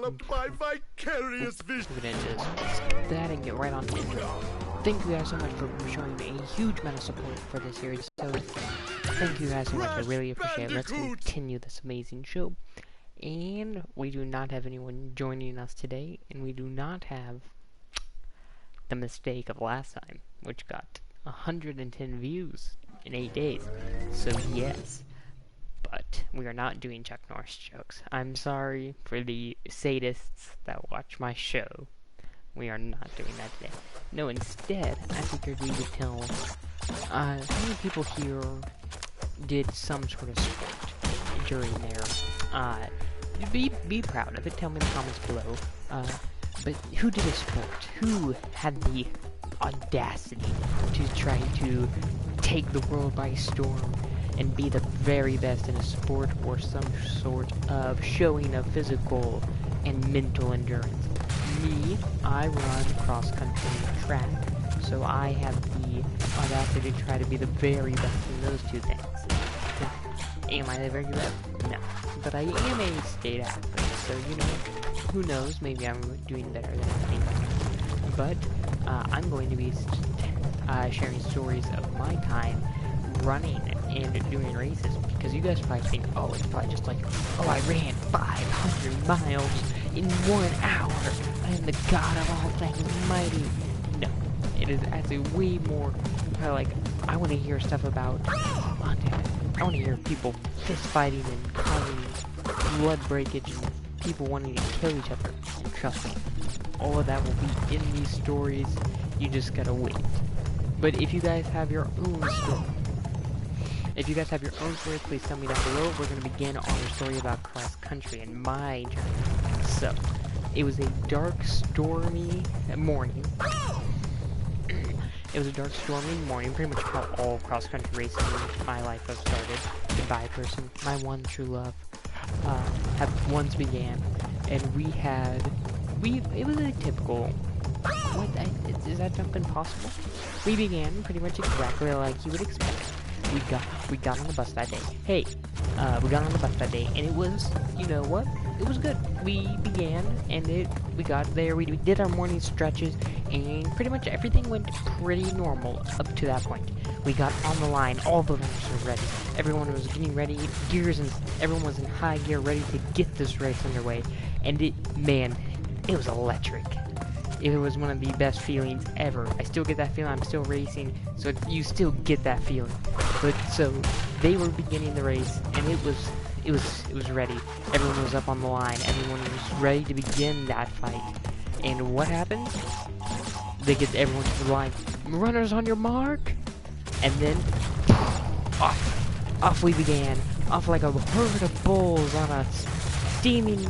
developed my vicarious vision. We're gonna just that and get right on to the intro. Thank you guys so much for showing a huge amount of support for this series. So thank you guys so much. I really appreciate it. Let's continue this amazing show. And we do not have anyone joining us today, and we do not have the mistake of last time, which got 110 views in 8 days. So yes, but we are not doing Chuck Norris jokes. I'm sorry for the sadists that watch my show. We are not doing that today. No, instead, I figured we would tell how many people here did some sort of sport during their be proud of it. Tell me in the comments below. But who did a sport? Who had the audacity to try to take the world by storm and be the very best in a sport or some sort of showing of physical and mental endurance? Me, I run cross-country track, so I have the audacity to try to be the very best in those two things. Am I the very best? No. But I am a state athlete, so, you know, who knows, maybe I'm doing better than I think. But, I'm going to be sharing stories of my time running and doing races, because you guys probably think, oh, it's probably just like, oh, I ran 500 miles in 1 hour. I am the god of all things mighty. No, it is actually way more, like, I want to hear stuff about, oh, damn it. I want to hear people fist fighting and causing blood breakage and people wanting to kill each other. And trust me, all of that will be in these stories. You just gotta wait. But if you guys have your own story, please tell me down below. We're gonna begin our story about cross country and my journey. So, it was a dark, stormy morning. It was a dark, stormy morning, pretty much how all cross-country races in my life have started. Goodbye, person. My one true love. Have once began, and it was a typical, is that jumping possible? We began pretty much exactly like you would expect. We got on the bus that day. Hey, we got on the bus that day, and it was, you know what? It was good. We began, and we got there, we did our morning stretches, and pretty much everything went pretty normal up to that point. We got on the line, all the runners were ready. Everyone was getting ready, everyone was in high gear, ready to get this race underway, and it was electric. It was one of the best feelings ever. I still get that feeling. I'm still racing, so you still get that feeling. But so they were beginning the race, and it was ready. Everyone was up on the line. Everyone was ready to begin that fight. And what happened? They get everyone to the line. Runners on your mark, and then off we began. Off like a herd of bulls on a steaming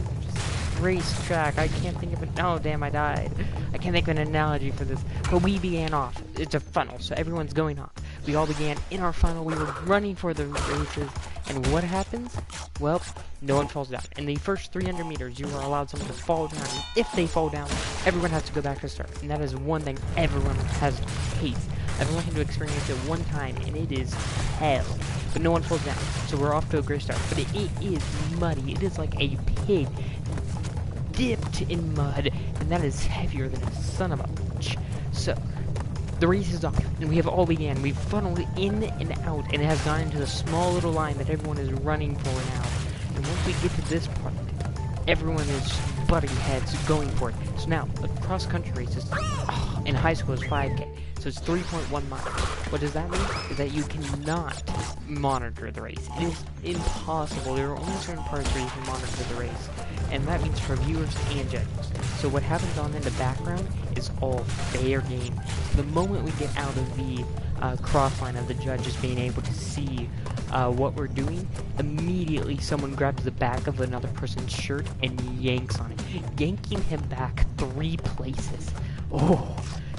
racetrack. I can't think of it. Oh, damn, I died. I can't think of an analogy for this. But we began off. It's a funnel, so everyone's going off. We all began in our funnel. We were running for the races. And what happens? Well, no one falls down. In the first 300 meters, you are allowed someone to fall down. And if they fall down, everyone has to go back to start. And that is one thing everyone hates. Everyone had to experience it one time, and it is hell. But no one falls down. So we're off to a great start. But it is muddy. It is like a pig dipped in mud, and that is heavier than a son of a bitch. So the race is off, and we have all began. We've funneled in and out, and it has gone into the small little line that everyone is running for now. And once we get to this part, everyone is butting heads, going for it. So now, a cross-country race is, in high school is 5K, so it's 3.1 miles. What does that mean? Is that you cannot monitor the race. It is impossible. There are only certain parts where you can monitor the race, and that means for viewers and judges. So what happens on in the background is all fair game. The moment we get out of the cross line of the judges being able to see what we're doing, immediately someone grabs the back of another person's shirt and yanks on it, yanking him back 3 places. Oh,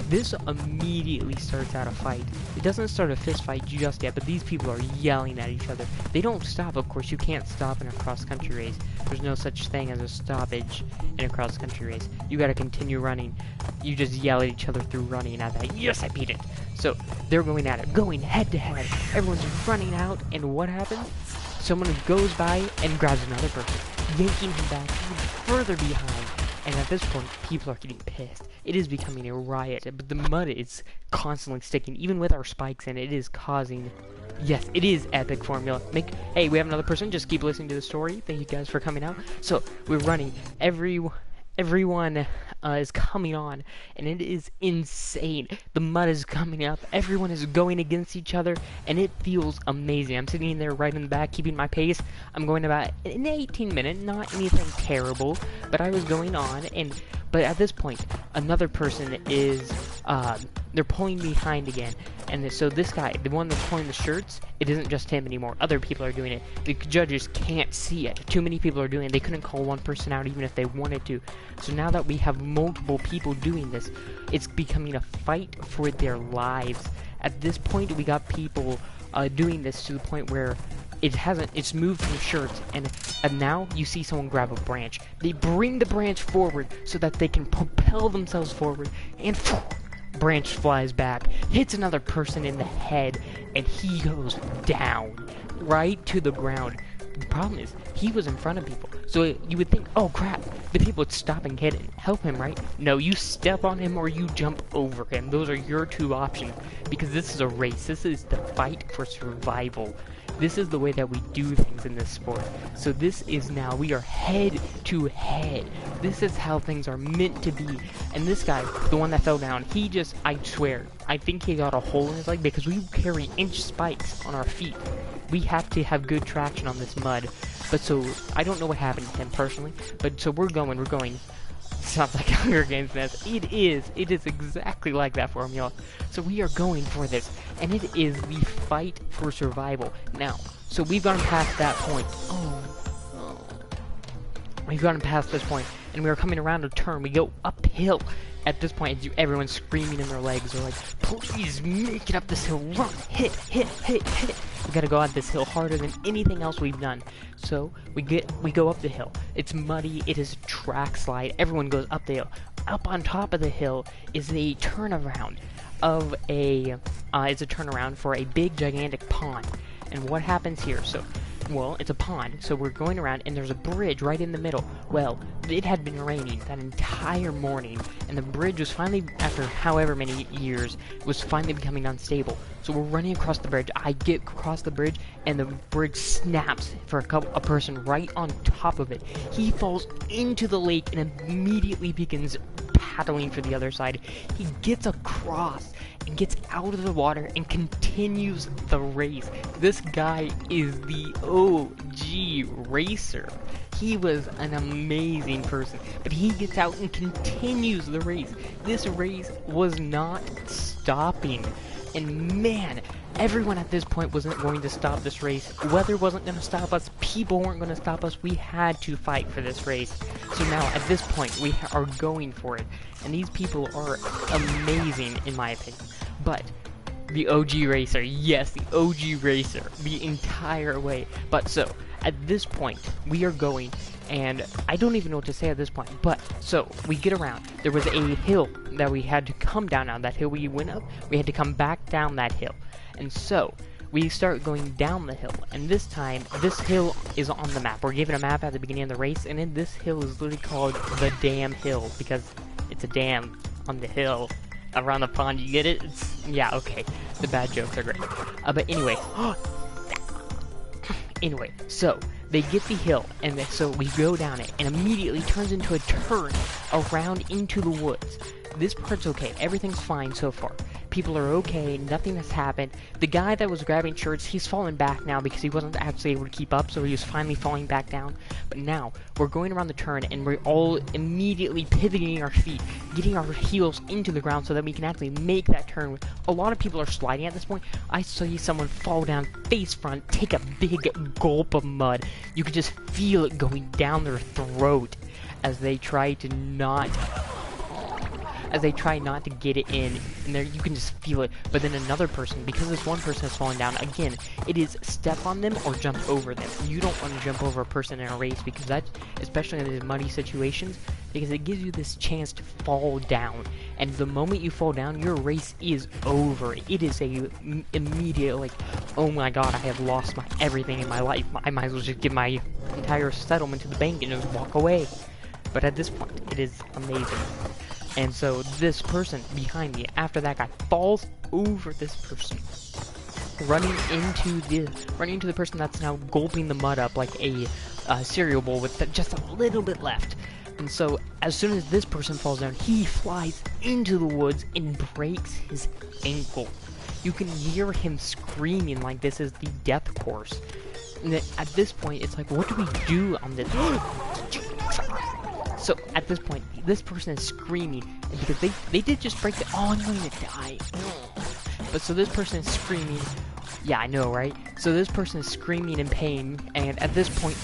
this immediately starts out a fight. It doesn't start a fist fight just yet, but these people are yelling at each other. They don't stop, of course. You can't stop in a cross-country race. There's no such thing as a stoppage in a cross-country race. You gotta continue running. You just yell at each other through running at that. Yes, I beat it! So, they're going at it, going head-to-head. Everyone's running out, and what happens? someone goes by and grabs another person, yanking him back even further behind. And at this point, people are getting pissed. It is becoming a riot, but the mud is constantly sticking, even with our spikes, and it is causing... Yes, it is epic formula. Hey, we have another person. Just keep listening to the story. Thank you guys for coming out. So, we're running. Everyone is coming on, and it is insane. The mud is coming up. Everyone is going against each other, and it feels amazing. I'm sitting there right in the back, keeping my pace. I'm going about an 18-minute, not anything terrible, but I was going on, but at this point, another person is, they're pulling behind again. And so this guy, the one that's pulling the shirts, it isn't just him anymore. Other people are doing it. The judges can't see it. Too many people are doing it. They couldn't call one person out even if they wanted to. So now that we have multiple people doing this, it's becoming a fight for their lives. At this point, we got people doing this to the point where it's moved from shirts, and now you see someone grab a branch. They bring the branch forward so that they can propel themselves forward, and branch flies back, hits another person in the head, and he goes down, right to the ground. The problem is, he was in front of people, so you would think, oh crap, the people would stop and help him, right? No, you step on him or you jump over him. Those are your two options, because this is a race. This is the fight for survival. This is the way that we do things in this sport. So this is now, we are head to head. This is how things are meant to be. And this guy, the one that fell down, he just, I swear, I think he got a hole in his leg because we carry inch spikes on our feet. We have to have good traction on this mud. But so, I don't know what happened to him personally, but so we're going. Sounds like Hunger Games mess. It is exactly like that formula. So we are going for this, and it is the fight for survival. Now, so we've gone past that point. We've gotten past this point, and we are coming around a turn. We go uphill. At this point, everyone's screaming in their legs. They're like, please make it up this hill. Run, hit. We gotta go up this hill harder than anything else we've done. So we go up the hill. It's muddy. It is a track slide. Everyone goes up the hill. Up on top of the hill is a turnaround of it's a turnaround for a big gigantic pond. And what happens here? So, well, it's a pond, so we're going around, and there's a bridge right in the middle. Well, it had been raining that entire morning, and the bridge was finally, after however many years, was finally becoming unstable. So we're running across the bridge. I get across the bridge, and the bridge snaps for a person right on top of it. He falls into the lake and immediately begins paddling for the other side. He gets across and gets out of the water and continues the race. This guy is the OG racer. He was an amazing person, but he gets out and continues the race. This race was not stopping, and man, everyone at this point wasn't going to stop this race. Weather wasn't going to stop us. People weren't going to stop us. We had to fight for this race. So now, at this point, we are going for it. And these people are amazing, in my opinion. But the OG racer, yes, the OG racer, the entire way. But so, at this point, we are going, and I don't even know what to say at this point. But, so, we get around. There was a hill that we had to come down on. That hill we went up, we had to come back down that hill. And so, we start going down the hill, and this time, this hill is on the map. We're given a map at the beginning of the race, and then this hill is literally called the Dam Hill, because it's a dam on the hill around the pond. You get it? Yeah, okay. The bad jokes are great. But anyway, so they get the hill, and so we go down it, and immediately turns into a turn around into the woods. This part's okay. Everything's fine so far. People are okay. Nothing has happened. The guy that was grabbing shirts, he's fallen back now because he wasn't actually able to keep up, so he was finally falling back down. But now, we're going around the turn, and we're all immediately pivoting our feet, getting our heels into the ground so that we can actually make that turn. A lot of people are sliding at this point. I saw someone fall down face front, take a big gulp of mud. You could just feel it going down their throat as they try to not to get it in, and there you can just feel it. But then another person, because this one person has fallen down, again, it is step on them or jump over them. You don't want to jump over a person in a race, because that, especially in these muddy situations, because it gives you this chance to fall down, and the moment you fall down, your race is over. It is a immediate, like, oh my god, I have lost my everything in my life. I might as well just give my entire settlement to the bank and just walk away. But at this point, it is amazing. And so this person behind me, after that guy falls over this person, running into the person that's now gulping the mud up like a cereal bowl with just a little bit left. And so as soon as this person falls down, he flies into the woods and breaks his ankle. You can hear him screaming like this is the death course. And at this point, it's like, what do we do on this? So at this point, this person is screaming, and because they did just break the— oh, I'm going to die. But so this person is screaming. Yeah, I know, right? So this person is screaming in pain, and at this point,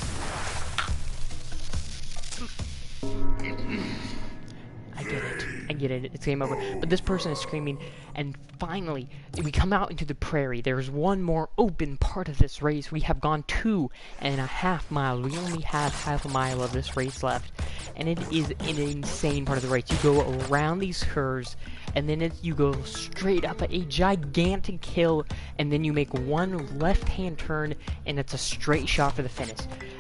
I get it, it's game over. But this person is screaming, and finally, we come out into the prairie. There's one more open part of this race. We have gone 2.5 miles. We only have half a mile of this race left, and it is an insane part of the race. You go around these curves, and then you go straight up a gigantic hill, and then you make one left-hand turn, and it's a straight shot for the finish.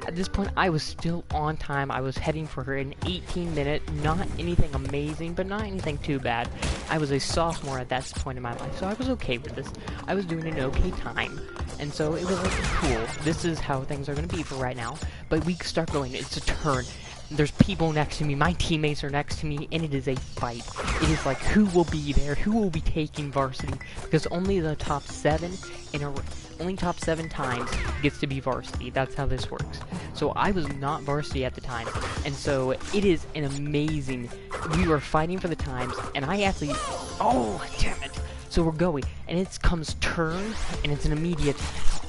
At this point, I was still on time. I was heading for an 18-minute, not anything amazing, but not anything too bad. I was a sophomore at that point in my life, so I was okay with this. I was doing an okay time, and so it was like, cool. This is how things are going to be for right now. But we start going. It's a turn. There's people next to me, my teammates are next to me, and it is a fight. It is like, who will be there, who will be taking varsity, because only the top 7 in a only top 7 times gets to be varsity. That's how this works. So I was not varsity at the time, and so it is an amazing— we were fighting for the times, and I actually— oh, damn it. So we're going, and it comes turn, and it's an immediate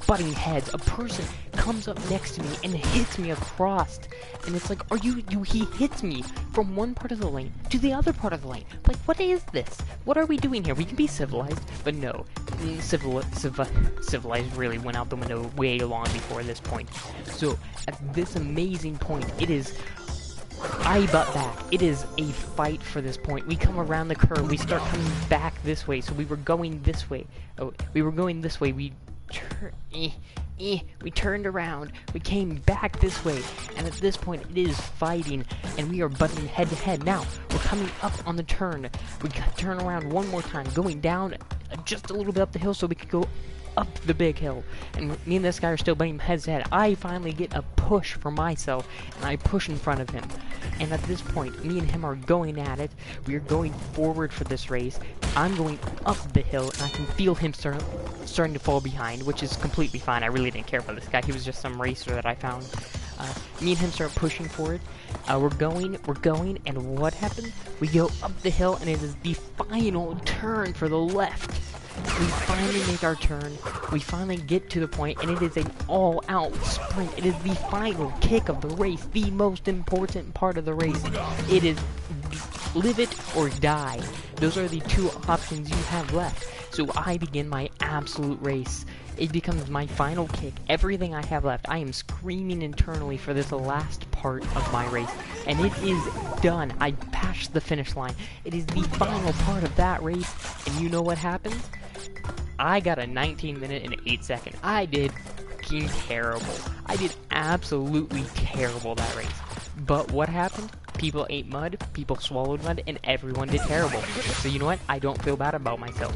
butting heads. A person comes up next to me and hits me across, and it's like, he hits me from one part of the lane to the other part of the lane. Like, what is this? What are we doing here? We can be civilized, but no. Civilized really went out the window way long before this point. So, at this amazing point, it is— I butt back. It is a fight for this point. We come around the curve. We start coming back this way. So we were going this way. Oh, we were going this way. We turned around. We came back this way. And at this point, it is fighting. And we are butting head to head. Now, we're coming up on the turn. We turn around one more time. Going down just a little bit up the hill so we could go up the big hill, and me and this guy are still butting heads to head. I finally get a push for myself, and I push in front of him. And at this point, me and him are going at it. We are going forward for this race. I'm going up the hill, and I can feel him starting to fall behind, which is completely fine. I really didn't care about this guy. He was just some racer that I found. Me and him start pushing for it. We're going, and what happened? We go up the hill, and it is the final turn for the left. We finally make our turn. We finally get to the point, and it is an all-out sprint. It is the final kick of the race, the most important part of the race. It is live it or die. Those are the two options you have left. So I begin my absolute race. It becomes my final kick. Everything I have left. I am screaming internally for this last part of my race. And it is done. I passed the finish line. It is the final part of that race. And you know what happened? I got a 19-minute and 8-second. I did fucking terrible. I did absolutely terrible that race. But what happened? People ate mud, people swallowed mud, and everyone did terrible. So you know what? I don't feel bad about myself.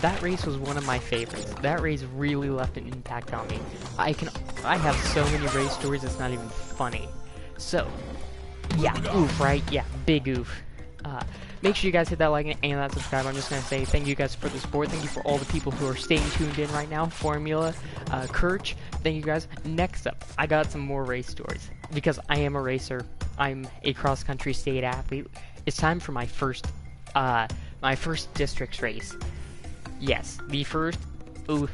That race was one of my favorites. That race really left an impact on me. I have so many race stories, it's not even funny. So, yeah, oof, right? Yeah, big oof. Make sure you guys hit that like and that subscribe. I'm just going to say thank you guys for the support. Thank you for all the people who are staying tuned in right now. Formula, Kirch, thank you guys. Next up, I got some more race stories. Because I am a racer. I'm a cross-country state athlete. It's time for my first districts race. Yes, the first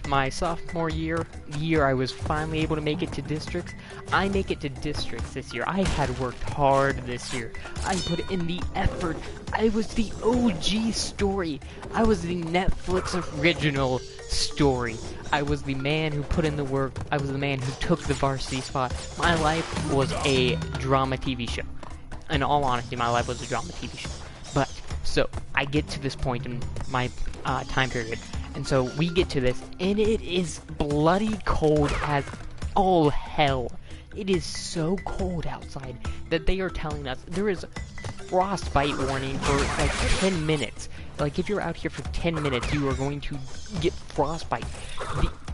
my sophomore year, the year I was finally able to make it to districts. I make it to districts this year. I had worked hard this year. I put in the effort. I was the OG story. I was the Netflix original story. I was the man who put in the work. I was the man who took the varsity spot. My life was a drama TV show. in all honesty, my life was a drama TV show. But, so, I get to this point in my time period, and so we get to this, and it is bloody cold as all hell. It is so cold outside that they are telling us there is frostbite warning for like 10 minutes. Like, if you're out here for 10 minutes, you are going to get frostbite.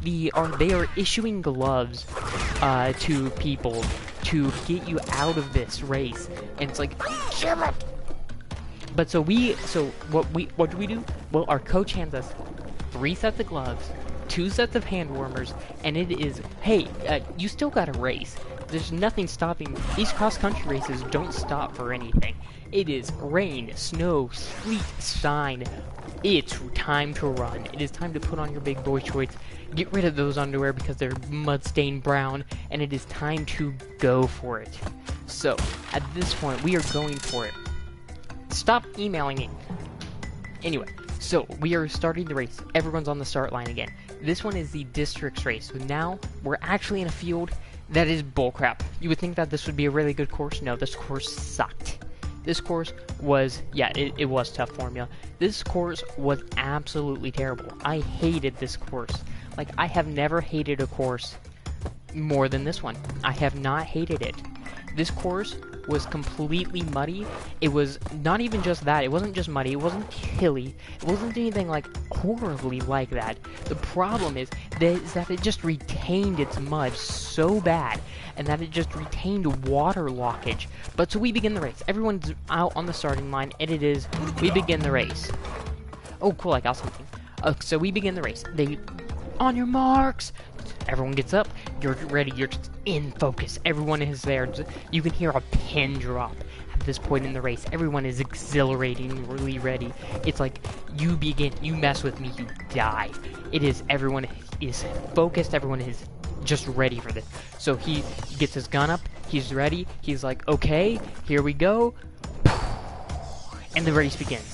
They are issuing gloves to people to get you out of this race, and it's like, kill it. But so what do we do? Well, our coach hands us 3 sets of gloves, 2 sets of hand warmers, and it is, hey, you still gotta race. There's nothing stopping. These cross-country races don't stop for anything. It is rain, snow, sleet, shine. It's time to run. It is time to put on your big boy shorts, get rid of those underwear because they're mud-stained brown, and it is time to go for it. So, at this point, we are going for it. Stop emailing me. Anyway, so we are starting the race. Everyone's on the start line again. This one is the districts race. So now we're actually in a field that is bullcrap. You would think that this would be a really good course. No, this course sucked. This course was, yeah, it was tough formula. This course was absolutely terrible. I hated this course. Like, I have never hated a course more than this one. I have not hated it. This course was completely muddy. It was not even just that. It wasn't just muddy. It wasn't hilly. It wasn't anything like horribly like that. The problem is that it just retained its mud so bad, and that it just retained water lockage. But so we begin the race. Everyone's out on the starting line, and it is, we begin the race. Oh, cool, I got something. So we begin the race. On your marks. Everyone gets up, you're ready, you're just in focus, everyone is there, you can hear a pin drop at this point in the race, everyone is exhilaratingly ready. It's like, you mess with me, you die. It is, everyone is focused, everyone is just ready for this. So he gets his gun up, he's ready, he's like, okay, here we go, and the race begins.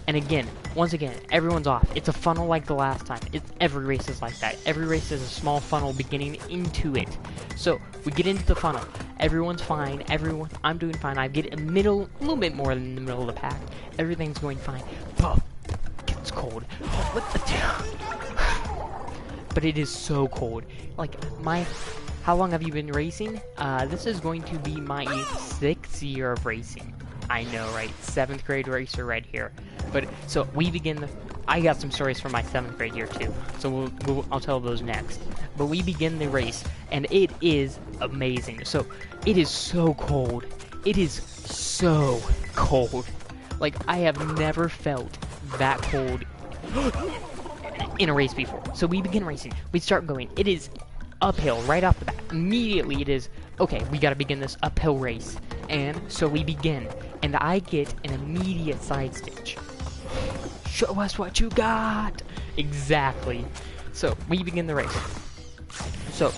And again, once again, everyone's off. It's a funnel like the last time. Every race is like that. Every race is a small funnel beginning into it. So, we get into the funnel. Everyone's fine. I'm doing fine. I get a little bit more than the middle of the pack. Everything's going fine. But it's cold. But it is so cold. Like, how long have you been racing? This is going to be my 6th year of racing. I know, right? 7th grade racer right here. But, so, we begin I got some stories from my 7th grade year, too. So, I'll tell those next. But we begin the race, and it is amazing. So, it is so cold. It is so cold. Like, I have never felt that cold in a race before. So, we begin racing. We start going. It is uphill right off the bat. Immediately, it is, okay, we gotta begin this uphill race. And so we begin, and I get an immediate side stitch. Show us what you got! Exactly. So, we begin the race. So,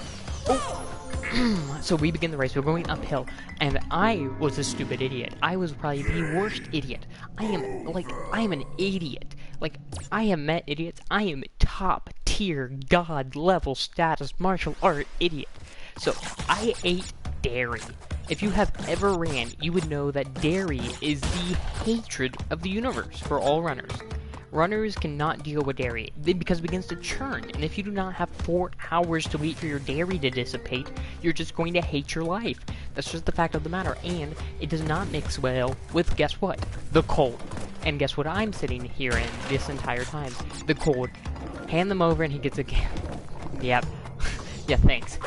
so we begin the race, we're going uphill, and I was a stupid idiot. I was probably the worst idiot. I am an idiot. Like, I have met idiots. I am top tier, god level status martial art idiot. So, I ate dairy. If you have ever ran, you would know that dairy is the hatred of the universe for all runners. Runners cannot deal with dairy because it begins to churn, and if you do not have 4 hours to wait for your dairy to dissipate, you're just going to hate your life. That's just the fact of the matter, and it does not mix well with, guess what? The cold. And guess what I'm sitting here in this entire time? The cold. Hand them over and he gets a... Yep. Yeah, thanks.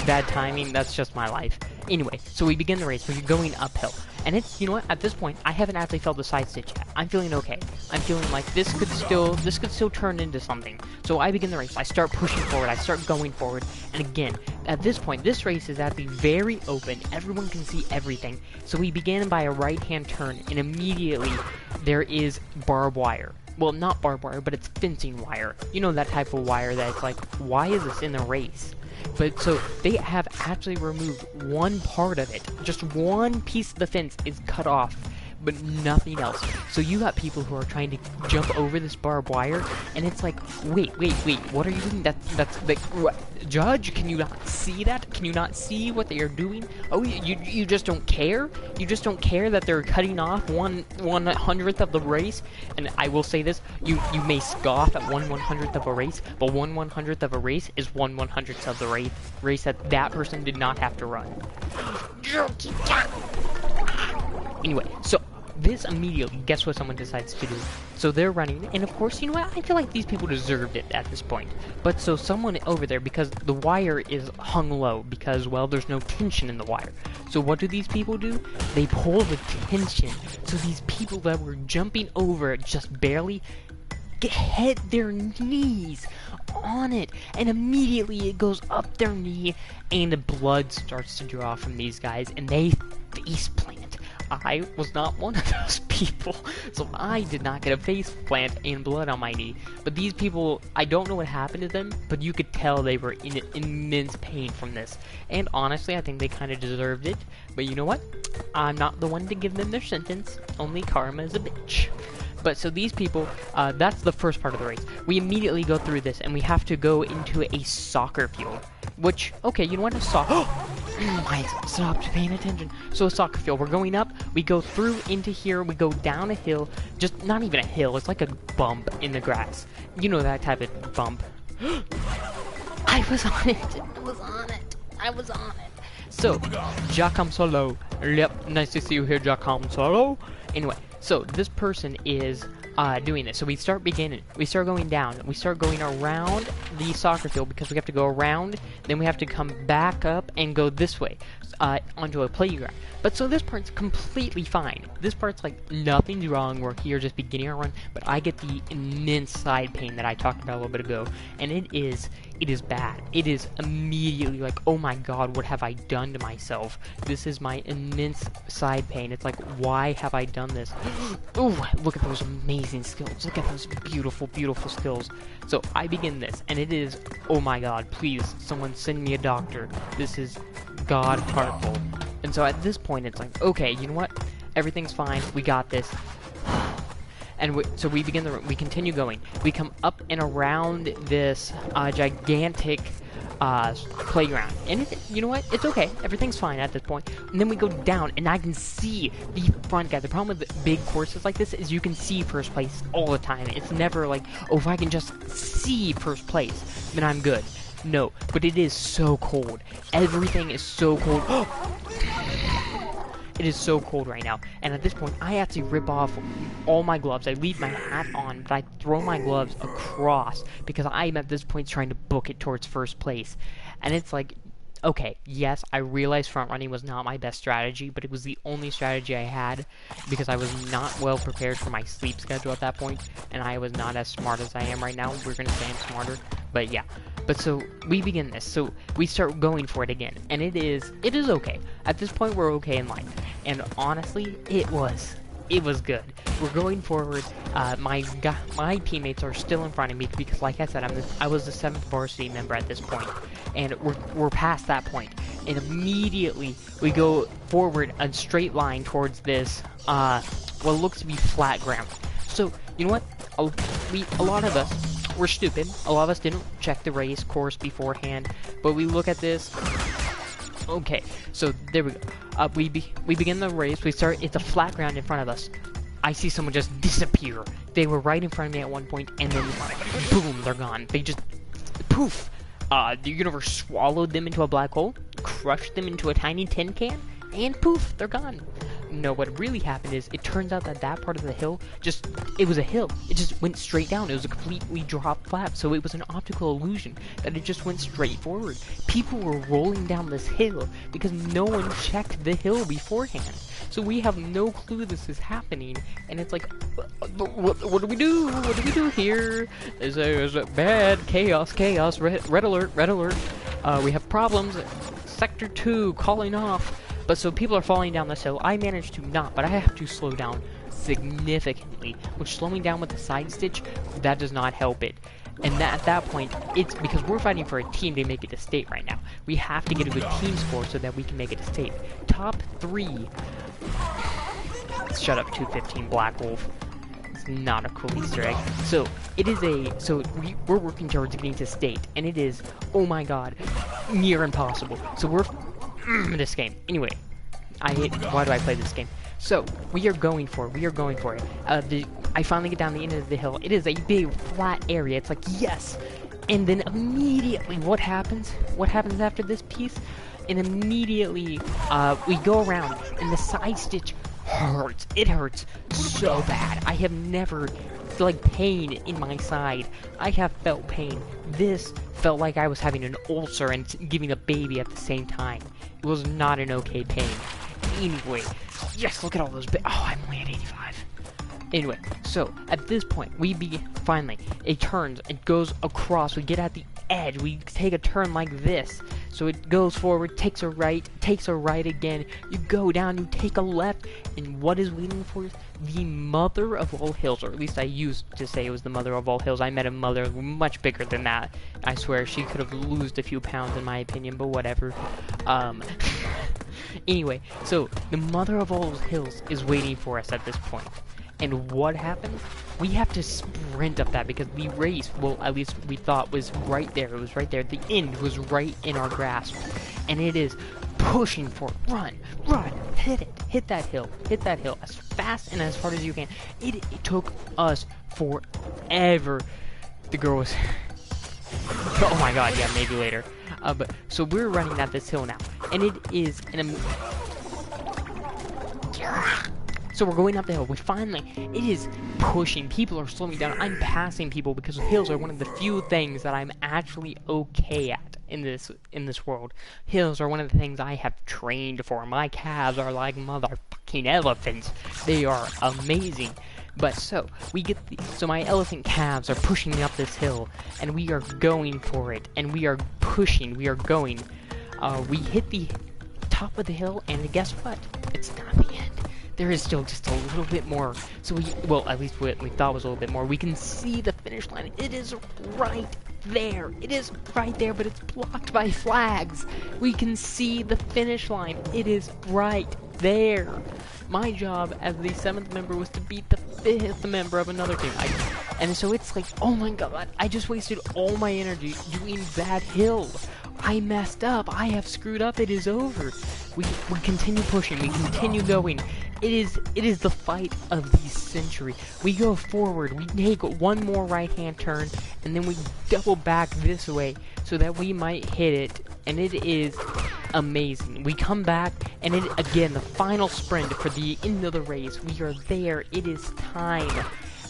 Bad timing, that's just my life. Anyway, so we begin the race, we're going uphill. And it's, you know what, at this point, I haven't actually felt the side stitch yet. I'm feeling okay. I'm feeling like this could still turn into something. So I begin the race, I start pushing forward, I start going forward, and again, at this point, this race is at the very open, everyone can see everything. So we begin by a right-hand turn, and immediately, there is barbed wire. Well, not barbed wire, but it's fencing wire. You know that type of wire that's like, why is this in the race? But so they have actually removed one part of it. Just one piece of the fence is cut off but nothing else. So you got people who are trying to jump over this barbed wire, and it's like, wait, what are you doing? That's like, what? Judge, can you not see that? Can you not see what they are doing? Oh, you just don't care? You just don't care that they're cutting off 1/100th of the race? And I will say this, you may scoff at 1/100th of a race, but 1/100th of a race is 1/100th of the race that person did not have to run. Anyway, so this immediately, guess what someone decides to do? So they're running, and of course, you know what? I feel like these people deserved it at this point. But so someone over there, because the wire is hung low, because, well, there's no tension in the wire. So what do these people do? They pull the tension. So these people that were jumping over it just barely hit their knees on it, and immediately it goes up their knee, and the blood starts to draw from these guys, and they face plant. I was not one of those people, so I did not get a face plant and blood on my knee. But these people, I don't know what happened to them, but you could tell they were in immense pain from this. And honestly, I think they kind of deserved it. But you know what? I'm not the one to give them their sentence. Only karma is a bitch. But so these people, that's the first part of the race. We immediately go through this, and we have to go into a soccer field. Which, okay, you know what? I stopped paying attention. So a soccer field, we're going up, we go through into here, we go down a hill, just not even a hill, it's like a bump in the grass. You know that type of bump. I was on it. So, Jacom Solo. Yep, nice to see you here, Jacom Solo. Anyway, so this person is doing this. So we start going down, we start going around the soccer field because we have to go around, then we have to come back up and go this way onto a playground. But so this part's completely fine. This part's like nothing's wrong, we're here just beginning our run, but I get the immense side pain that I talked about a little bit ago, and it is bad. It is immediately like, oh my god, what have I done to myself? This is my immense side pain. It's like, why have I done this? Ooh, look at those amazing skills. Look at those beautiful, beautiful skills. So I begin this, and it is, oh my god, please, someone send me a doctor. This is god heartful. And so at this point, it's like, okay, you know what? Everything's fine. We got this. And so we continue going. We come up and around this gigantic playground. And you know what? It's okay. Everything's fine at this point. And then we go down, and I can see the front guy. The problem with big courses like this is you can see first place all the time. It's never like, oh, if I can just see first place, then I'm good. No, but it is so cold. Everything is so cold. It is so cold right now, and at this point, I actually rip off all my gloves. I leave my hat on, but I throw my gloves across, because I'm at this point trying to book it towards first place. And it's like, okay, yes, I realized front running was not my best strategy, but it was the only strategy I had, because I was not well prepared for my sleep schedule at that point, and I was not as smart as I am right now. We're gonna say I'm smarter, but yeah. But so, we begin this, so we start going for it again, and it is okay. At this point, we're okay in life, and honestly, it was good. We're going forward. My teammates are still in front of me because, like I said, I was the 7th varsity member at this point, and we're past that point. And immediately we go forward a straight line towards this what looks to be flat ground. So you know what? A lot of us were stupid. A lot of us didn't check the race course beforehand, but we look at this. Okay, so there we go. We begin the race. We start. It's a flat ground in front of us. I see someone just disappear. They were right in front of me at one point, and then boom, they're gone. They just poof. The universe swallowed them into a black hole, crushed them into a tiny tin can, and poof, they're gone. No, what really happened is, it turns out that part of the hill, it was a hill. It just went straight down. It was a completely dropped flap, so it was an optical illusion that it just went straight forward. People were rolling down this hill because no one checked the hill beforehand. So we have no clue this is happening, and it's like, what do we do? What do we do here? There's a bad chaos, red alert. We have problems. Sector 2 calling off. But so people are falling down this hill. I managed to not, but I have to slow down significantly. Which slowing down with the side stitch, that does not help it. And at that point, it's because we're fighting for a team to make it to state right now. We have to get a good team score so that we can make it to state. Top 3. shut up, 215 Black Wolf. It's not a cool Easter egg. So it is we're working towards getting to state, and it is, oh my god, near impossible. So we're this game. Anyway, why do I play this game? So we are going for it. I finally get down the end of the hill. It is a big flat area. It's like, yes. And then immediately, what happens? What happens after this piece? And immediately, we go around, and the side stitch hurts. It hurts so bad. I have never, like, pain in my side. I have felt pain. This felt like I was having an ulcer and giving a baby at the same time. It was not an okay pain. Anyway, yes, look at all those oh, I'm only at 85. Anyway, so at this point, finally, it turns, it goes across, we get at the edge, we take a turn like this. So it goes forward, takes a right again, you go down, you take a left, and what is waiting for us? The mother of all hills, or at least I used to say it was the mother of all hills. I met a mother much bigger than that. I swear, she could have lost a few pounds in my opinion, but whatever. Anyway, so the mother of all hills is waiting for us at this point. And what happens? We have to sprint up that because the race, well, at least we thought was right there. It was right there. The end was right in our grasp. And it is pushing for it. Run, hit it. Hit that hill as fast and as hard as you can. It took us forever. The girl was... oh my god, yeah, maybe later. But so we're running at this hill now. And it is so we're going up the hill. It is pushing. People are slowing down. I'm passing people because hills are one of the few things that I'm actually okay at in this world. Hills are one of the things I have trained for. My calves are like motherfucking elephants. They are amazing. But so my elephant calves are pushing me up this hill, and we are going for it, and we are pushing. We are going. We hit the top of the hill, and guess what? It's not the end. There is still just a little bit more. So at least what we thought was a little bit more. We can see the finish line. It is right there. It is right there, but it's blocked by flags. We can see the finish line. It is right there. My job as the 7th member was to beat the 5th member of another team. And so it's like, oh my god, I just wasted all my energy doing that hill. I messed up. I have screwed up. It is over. We continue pushing. We continue going. It is the fight of the century. We go forward. We take one more right-hand turn, and then we double back this way so that we might hit it. And it is amazing. We come back, and again, the final sprint for the end of the race. We are there. It is time.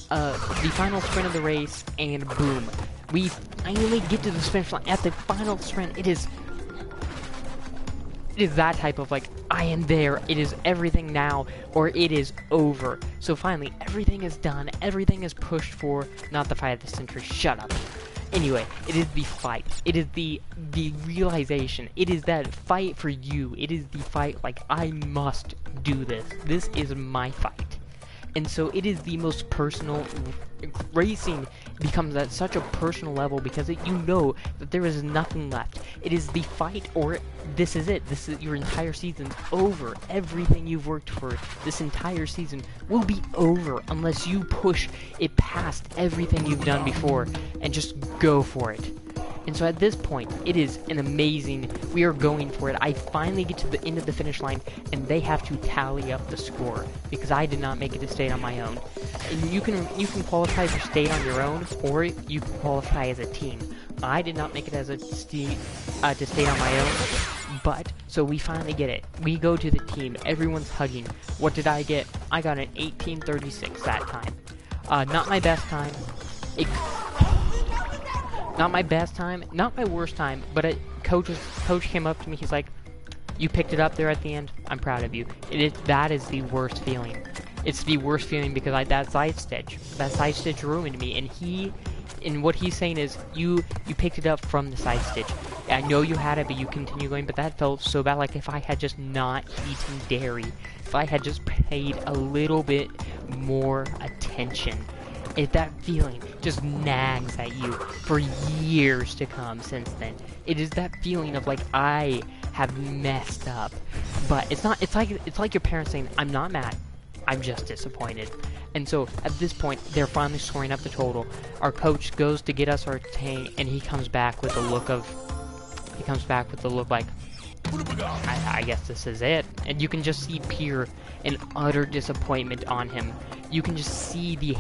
The final sprint of the race, and boom. We finally get to the finish line. At the final sprint, it is that type of like, I am there, it is everything now, or it is over. So finally, everything is done, everything is pushed for, not the fight of the century, shut up. Anyway, it is the fight, it is the realization, it is that fight for you, it is the fight like, I must do this is my fight. And so it is the most personal. Racing becomes at such a personal level because you know that there is nothing left. It is the fight, or this is it. This is your entire season's over. Everything you've worked for this entire season will be over unless you push it past everything you've done before and just go for it. And so at this point, it is an amazing, we are going for it. I finally get to the end of the finish line, and they have to tally up the score, because I did not make it to state on my own. And you can qualify for state on your own, or you can qualify as a team. I did not make it as a to state on my own, but, so we finally get it. We go to the team, everyone's hugging. What did I get? I got an 18:36 that time. Not my best time. Not my best time, not my worst time, but coach came up to me, he's like, you picked it up there at the end, I'm proud of you. That is the worst feeling. It's the worst feeling because that side stitch ruined me, and what he's saying is, you picked it up from the side stitch. I know you had it, but you continue going, but that felt so bad, like if I had just not eaten dairy, if I had just paid a little bit more attention. That feeling just nags at you for years to come since then. It is that feeling of like, I have messed up. But it's like your parents saying, I'm not mad. I'm just disappointed. And so at this point, they're finally scoring up the total. Our coach goes to get us our tank, and he comes back with a look like, I guess this is it. And you can just see pure and utter disappointment on him. You can just see the,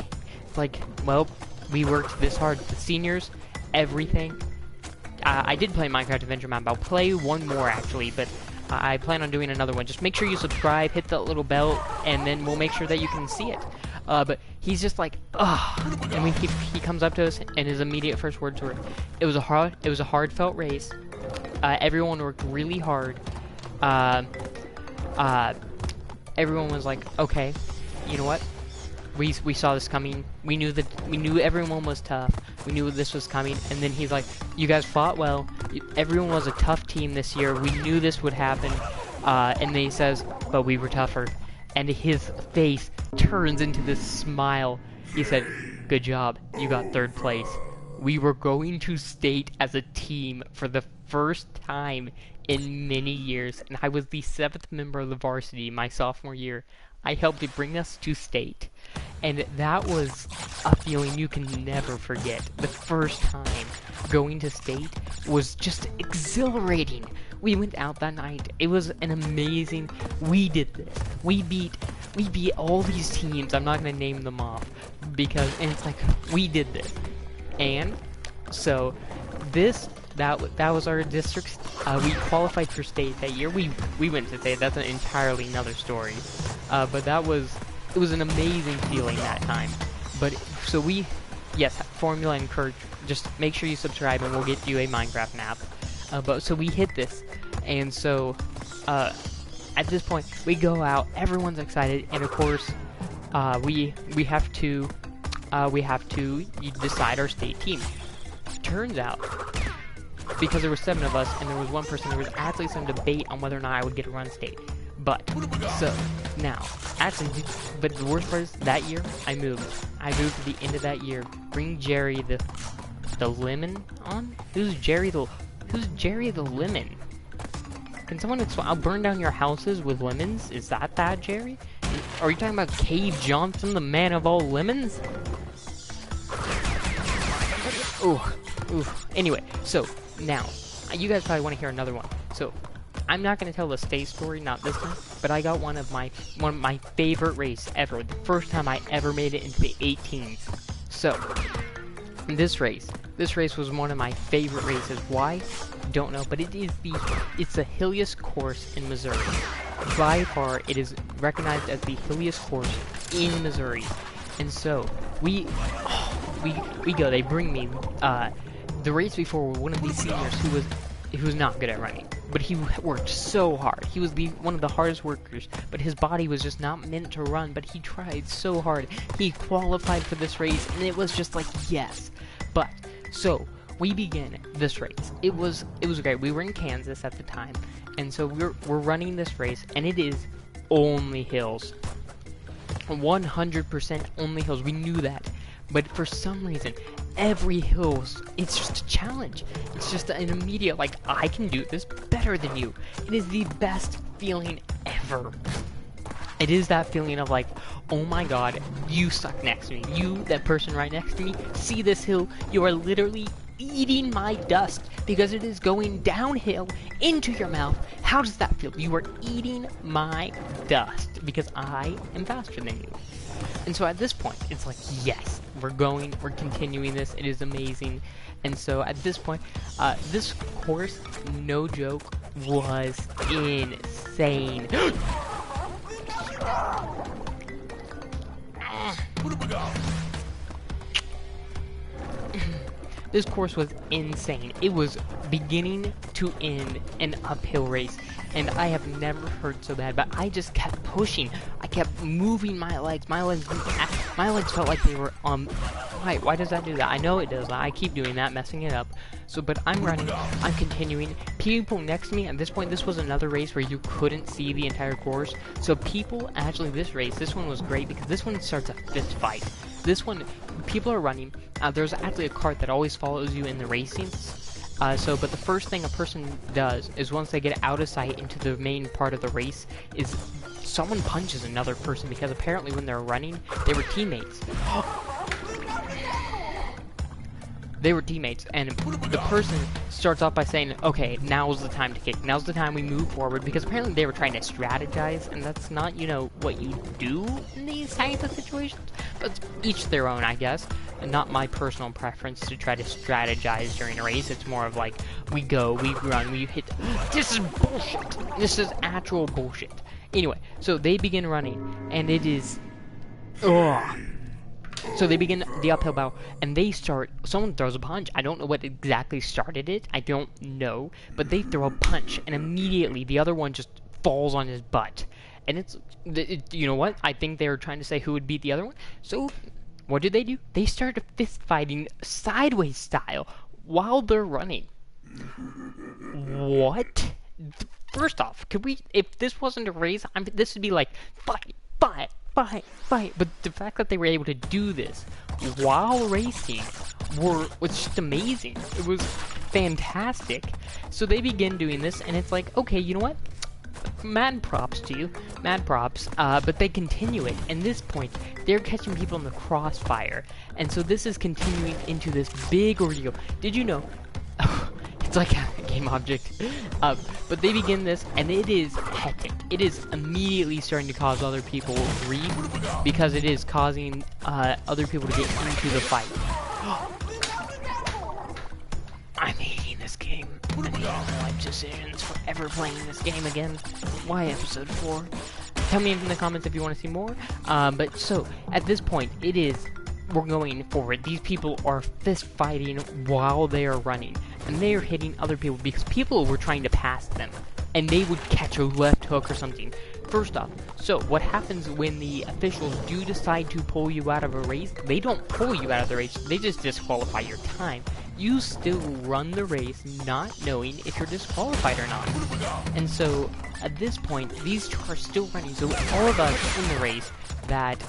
like, well, we worked this hard. The seniors, everything. I did play Minecraft Adventure Map. I'll play one more, actually, but I plan on doing another one. Just make sure you subscribe, hit that little bell, and then we'll make sure that you can see it. But he's just like, ugh. And he comes up to us, and his immediate first words were, it was a heartfelt race. Everyone worked really hard. Everyone was like, okay, you know what? We saw this coming. We knew everyone was tough. We knew this was coming. And then he's like, you guys fought well. Everyone was a tough team this year. We knew this would happen. And then he says, but we were tougher. And his face turns into this smile. He said, good job. You got 3rd place. We were going to state as a team for the first time in many years. And I was the 7th member of the varsity my sophomore year. I helped to bring us to state. And that was a feeling you can never forget. The first time going to state was just exhilarating. We went out that night. It was an amazing... We did this. We beat all these teams. I'm not going to name them off. And it's like, we did this. And so that was our district. We qualified for state that year. We went to state. That's an entirely another story. But it was an amazing feeling that time. But so yes, Formula and Kurt, just make sure you subscribe and we'll get you a Minecraft map. But so we hit this, and so at this point we go out. Everyone's excited, and of course we have to decide our state team. Turns out, because there were 7 of us and there was one person, there was actually some debate on whether or not I would get to run state. But so now, but the worst part is that year I moved to the end of that year. Bring Jerry the lemon on. Who's Jerry the lemon? Can someone explain? I'll burn down your houses with lemons. Is that Jerry? Are you talking about Cave Johnson, the man of all lemons? Ooh. Anyway, so now you guys probably want to hear another one. So I'm not going to tell the state story, not this one, but I got one of my favorite race ever. The first time I ever made it into the 18s. So this race was one of my favorite races. Why? Don't know, but it's the hilliest course in Missouri. By far, it is recognized as the hilliest course in Missouri. And so we go. They bring me the race before. One of these seniors who was not good at running, but he worked so hard. He was one of the hardest workers, but his body was just not meant to run. But he tried so hard. He qualified for this race, and it was just like, yes. But so we begin this race. It was great. We were in Kansas at the time, and so we're running this race, and it is only hills. 100% only hills. We knew that. But for some reason, every hill, it's just a challenge. It's just an immediate, like, I can do this better than you. It is the best feeling ever. It is that feeling of like, oh my god, you suck next to me. You, that person right next to me, see this hill, you are literally eating my dust because it is going downhill into your mouth. How does that feel? You are eating my dust because I am faster than you. And so at this point, it's like, yes, we're continuing this. It is amazing. And so at this point, this course, no joke, was insane. This course was insane. It was beginning to end an uphill race, and I have never hurt so bad, but I just kept pushing. I kept moving my legs. My legs felt like they were, why does that do that? I know it does. I keep doing that, messing it up. So, but I'm running, I'm continuing. People next to me, at this point, this was another race where you couldn't see the entire course. So people, actually this one was great because this one starts a fist fight. This one, people are running. There's actually a cart that always follows you in the racing. But the first thing a person does is once they get out of sight into the main part of the race is someone punches another person, because apparently when they're running, they were teammates. They were teammates, and the person starts off by saying, okay, now's the time to kick. Now's the time we move forward, because apparently they were trying to strategize, and that's not, you know, what you do in these types of situations. But each their own, I guess. And not my personal preference to try to strategize during a race. It's more of like, we go, we run, we hit. This is bullshit. This is actual bullshit. Anyway, so they begin running, and it is... Ugh. So they begin the uphill battle, and they start, someone throws a punch. I don't know what exactly started it, I don't know, but they throw a punch, and immediately the other one just falls on his butt. And it's, you know what, I think they were trying to say who would beat the other one. So, what did they do? They started fist fighting sideways style while they're running. What? First off, could we, if this wasn't a race, this would be like, fight. But the fact that they were able to do this while racing was just amazing. It was fantastic. So they begin doing this, and it's like, okay, you know what? Mad props to you. Mad props. But they continue it. And this point, they're catching people in the crossfire. And so this is continuing into this big ordeal. Did you know... It's like a game object. But they begin this, and it is hectic. It is immediately starting to cause other people grief, because it is causing other people to get into the fight. I'm hating this game. I'm making life decisions for ever playing this game again. Why episode 4? Tell me in the comments if you want to see more. But so, at this point, it is... We're going forward. These people are fist fighting while they are running, and they are hitting other people because people were trying to pass them, and they would catch a left hook or something. First off, so what happens when the officials do decide to pull you out of a race? They don't pull you out of the race, they just disqualify your time. You still run the race not knowing if you're disqualified or not. And so, at this point, these two are still running, so all of us in the race that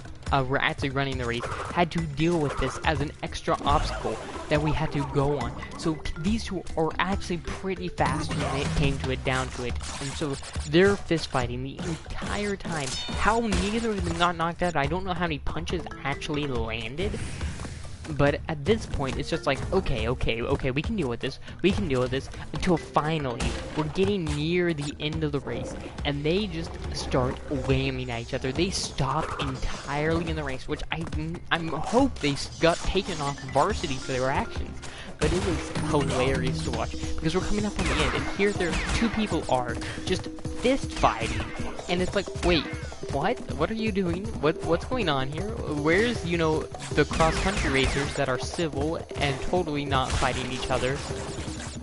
were actually running the race had to deal with this as an extra obstacle that we had to go on. So these two are actually pretty fast when it came to it, down to it. And so they're fist fighting the entire time. How neither of them got knocked out, I don't know how many punches actually landed. But at this point, it's just like, okay, we can deal with this, until finally, we're getting near the end of the race, and they just start whamming at each other. They stop entirely in the race, which I hope they got taken off varsity for their actions. But it was hilarious to watch, because we're coming up on the end, and here two people are just fist fighting, and it's like, wait, what are you doing? What's going on here? Where's, you know, the cross-country racers that are civil and totally not fighting each other?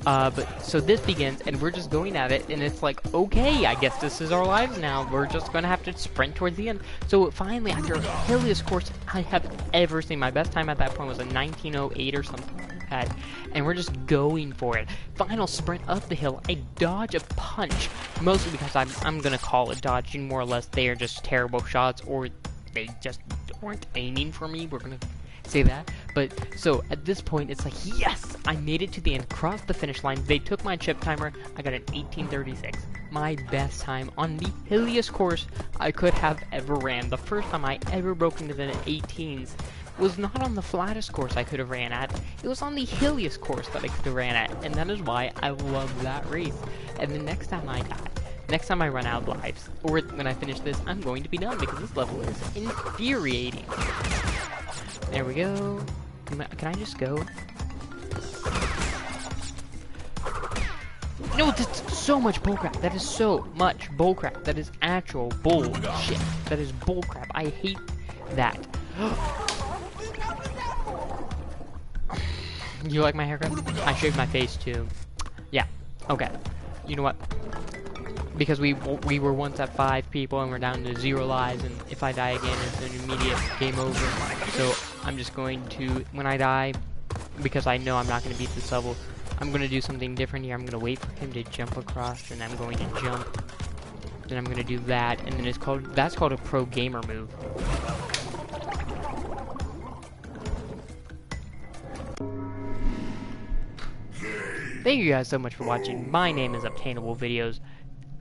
But so this begins, and we're just going at it, and it's like, okay, I guess this is our lives now. We're just gonna have to sprint towards the end. So finally, after the hilliest course I have ever seen, my best time at that point was a 19:08 or something like that, and we're just going for it. Final sprint up the hill, I dodge a punch, mostly because I'm gonna call it dodging, more or less. They are just terrible shots, or they just weren't aiming for me. We're gonna say that. But so at this point, it's like, yes, I made it to the end, crossed the finish line. They took my chip timer. I got an 18:36, my best time on the hilliest course I could have ever ran. The first time I ever broke into the 18s was not on the flattest course I could have ran at. It was on the hilliest course that I could have ran at, and that is why I love that race. And the next time I die, next time I run out of lives, or when I finish this, I'm going to be done, because this level is infuriating. There we go. Can I just go? No, that's so much bullcrap. That is so much bullcrap. That is actual bullshit. That is bullcrap. I hate that. You like my haircut? I shaved my face too. Yeah. Okay. You know what? Because we were once at 5 people and we're down to 0 lives, and if I die again, it's an immediate game over. So I'm just going to, when I die, because I know I'm not going to beat this level, I'm going to do something different here. I'm going to wait for him to jump across, and I'm going to jump. Then I'm going to do that, and then that's called a pro gamer move. thank you guys so much for watching. My name is ObtainableVideos.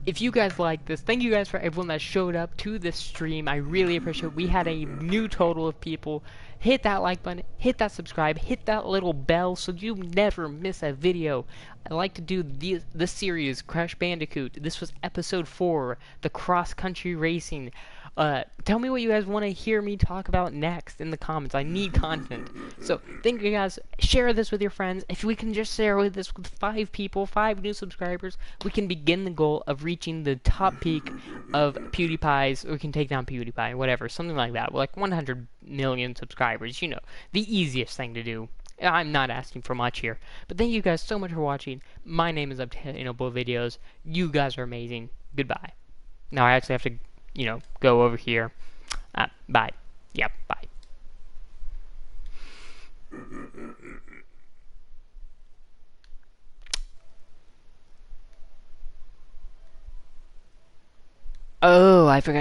If you guys like this, thank you guys for everyone that showed up to this stream. I really appreciate it. We had a new total of people. Hit that like button, hit that subscribe, hit that little bell so you never miss a video. I like to do this series, Crash Bandicoot. This was episode 4, the cross-country racing. Tell me what you guys want to hear me talk about next in the comments. I need content. So, thank you guys. Share this with your friends. If we can just share this with 5 people, 5 new subscribers, we can begin the goal of reaching the top peak of PewDiePie's, or we can take down PewDiePie, whatever, something like that. Like 100 million subscribers, you know, the easiest thing to do. I'm not asking for much here. But thank you guys so much for watching. My name is ObtainableVideos. You guys are amazing. Goodbye. Now I actually have to, you know, go over here. Bye. Yep, bye. Oh, I forgot.